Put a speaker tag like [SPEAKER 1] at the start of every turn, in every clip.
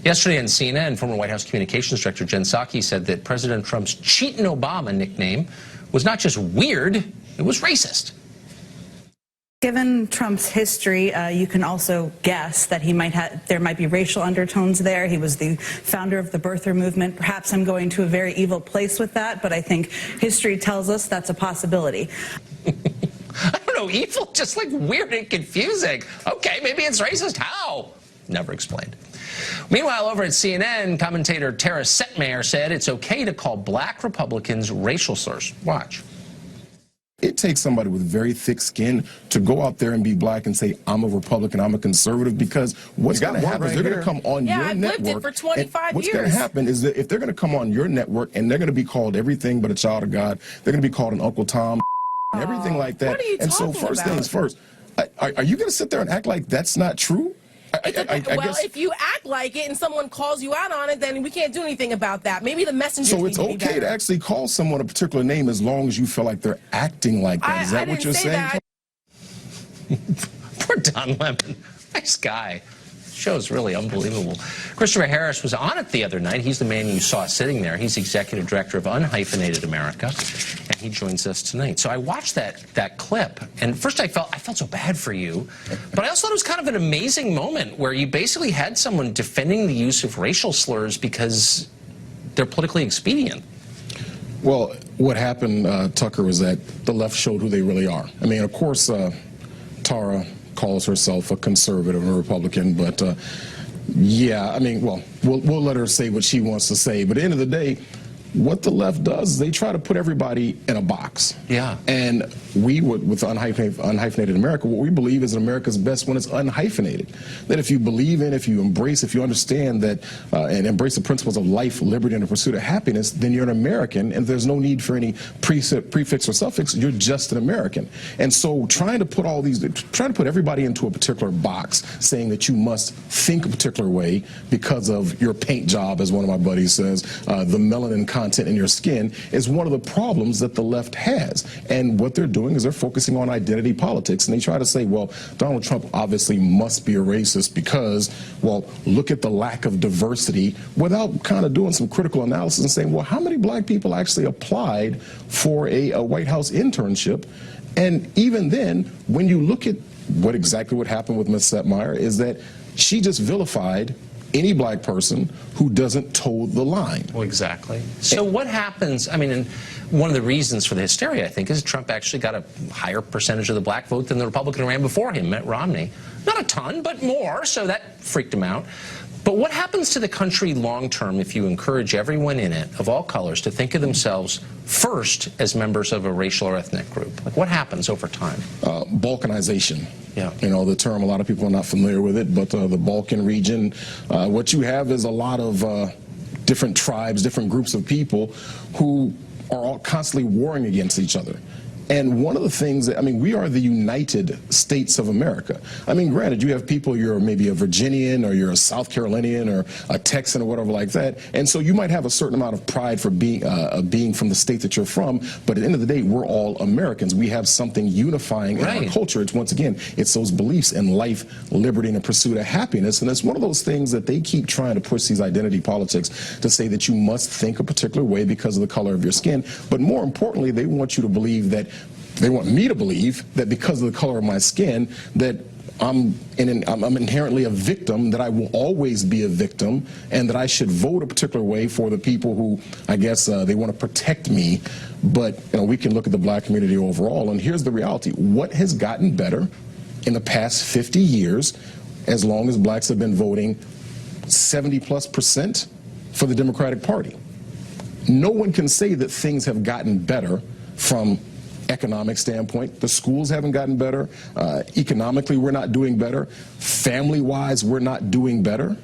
[SPEAKER 1] Yesterday on CNN, former White House Communications Director Jen Psaki said that President Trump's Cheatin' Obama nickname was not just weird, it was racist.
[SPEAKER 2] Given Trump's history, you can also guess that there might be racial undertones there. He was the founder of the birther movement. Perhaps I'm going to a very evil place with that, but I think history tells us that's a possibility.
[SPEAKER 1] I don't know, evil, just like weird and confusing. Okay, maybe it's racist. How? Never explained. Meanwhile, over at CNN, commentator Tara Setmayer said it's okay to call black Republicans racial slurs. Watch.
[SPEAKER 3] It takes somebody with very thick skin to go out there and be black and say, I'm a Republican, I'm a conservative, because what's going to happen is they're going to come on your network.
[SPEAKER 4] I've lived it for 25 years.
[SPEAKER 3] What's going to happen is that if they're going to come on your network and they're going to be called everything but a child of God, they're going to be called an Uncle Tom and everything like that.
[SPEAKER 4] What are you
[SPEAKER 3] and so
[SPEAKER 4] talking
[SPEAKER 3] first
[SPEAKER 4] about?
[SPEAKER 3] things first, are you going to sit there and act like that's not true? I guess,
[SPEAKER 4] if you act like it and someone calls you out on it, then we can't do anything about that. Maybe the messenger.
[SPEAKER 3] So it's okay to actually call someone a particular name as long as you feel like they're acting like that. Is that what you're saying?
[SPEAKER 1] Poor Don Lemon. Nice guy. Show's really unbelievable. Christopher Harris was on it the other night. He's the man you saw sitting there. He's executive director of Unhyphenated America, and he joins us tonight. So I watched that clip, and first I felt so bad for you, but I also thought it was kind of an amazing moment where you basically had someone defending the use of racial slurs because they're politically expedient.
[SPEAKER 3] Well, what happened, Tucker, was that the left showed who they really are. I mean, of course, Tara calls herself a conservative and a Republican, but yeah, I mean, well, we'll let her say what she wants to say, but at the end of the day, what the left does is they try to put everybody in a box.
[SPEAKER 1] Yeah.
[SPEAKER 3] And we would, with Unhyphenated America, what we believe is that America's best when it's unhyphenated. That if you believe in, if you embrace, if you understand that and embrace the principles of life, liberty, and the pursuit of happiness, then you're an American, and there's no need for any prefix or suffix. You're just an American. And so trying to put everybody into a particular box, saying that you must think a particular way because of your paint job, as one of my buddies says, the melanin content in your skin, is one of the problems that the left has. And what they're doing is they're focusing on identity politics, and they try to say, well, Donald Trump obviously must be a racist because, well, look at the lack of diversity, without kind of doing some critical analysis and saying, well, how many black people actually applied for a White House internship? And even then, when you look at what happened with Ms. Setmayer, is that she just vilified any black person who doesn't toe the line.
[SPEAKER 1] Well, exactly. So what happens, I mean, and one of the reasons for the hysteria, I think, is Trump actually got a higher percentage of the black vote than the Republican who ran before him, Mitt Romney. Not a ton, but more, so that freaked him out. But what happens to the country long term if you encourage everyone in it, of all colors, to think of themselves first as members of a racial or ethnic group? Like, what happens over time?
[SPEAKER 3] Balkanization.
[SPEAKER 1] Yeah.
[SPEAKER 3] You know, the term, a lot of people are not familiar with it, but the Balkan region, what you have is a lot of different tribes, different groups of people who are all constantly warring against each other. And one of the things that, I mean, we are the United States of America. I mean, granted, you have people, you're maybe a Virginian or you're a South Carolinian or a Texan or whatever like that. And so you might have a certain amount of pride for being from the state that you're from. But at the end of the day, we're all Americans. We have something unifying in our culture. It's, once again, it's those beliefs in life, liberty, and the pursuit of happiness. And it's one of those things that they keep trying to push these identity politics to say that you must think a particular way because of the color of your skin. But more importantly, they want you to believe that they want me to believe that because of the color of my skin, that I'm inherently a victim, that I will always be a victim, and that I should vote a particular way for the people who, I guess, they want to protect me. But you know, we can look at the black community overall, and here's the reality. What has gotten better in the past 50 years, as long as blacks have been voting 70+% for the Democratic Party? No one can say that things have gotten better from economic standpoint. The schools haven't gotten better. Economically, we're not doing better. Family-wise, we're not doing better.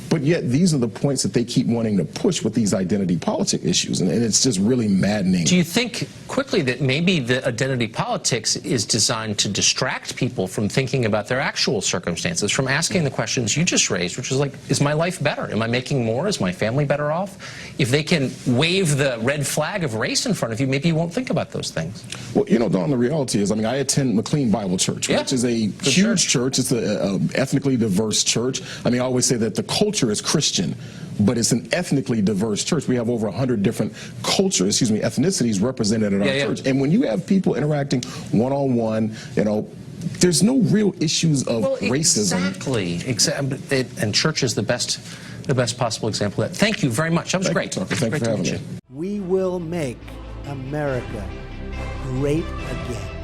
[SPEAKER 3] But yet, these are the points that they keep wanting to push with these identity politic issues, and it's just really maddening.
[SPEAKER 1] Do you think, quickly, that maybe the identity politics is designed to distract people from thinking about their actual circumstances, from asking the questions you just raised, which is like, is my life better? Am I making more? Is my family better off? If they can wave the red flag of race in front of you, maybe you won't think about those things.
[SPEAKER 3] Well, you know, Don, the reality is, I mean, I attend McLean Bible Church, which is a huge church. It's an ethnically diverse church. I mean, I always say that the culture culture is Christian, but it's an ethnically diverse church. We have over 100 different ethnicities represented at our church. And when you have people interacting one-on-one, there's no real issues of racism.
[SPEAKER 1] Exactly. And church is the best possible example of that. Thank you very much. That was great.
[SPEAKER 3] Thank you for having me.
[SPEAKER 5] We will make America great again.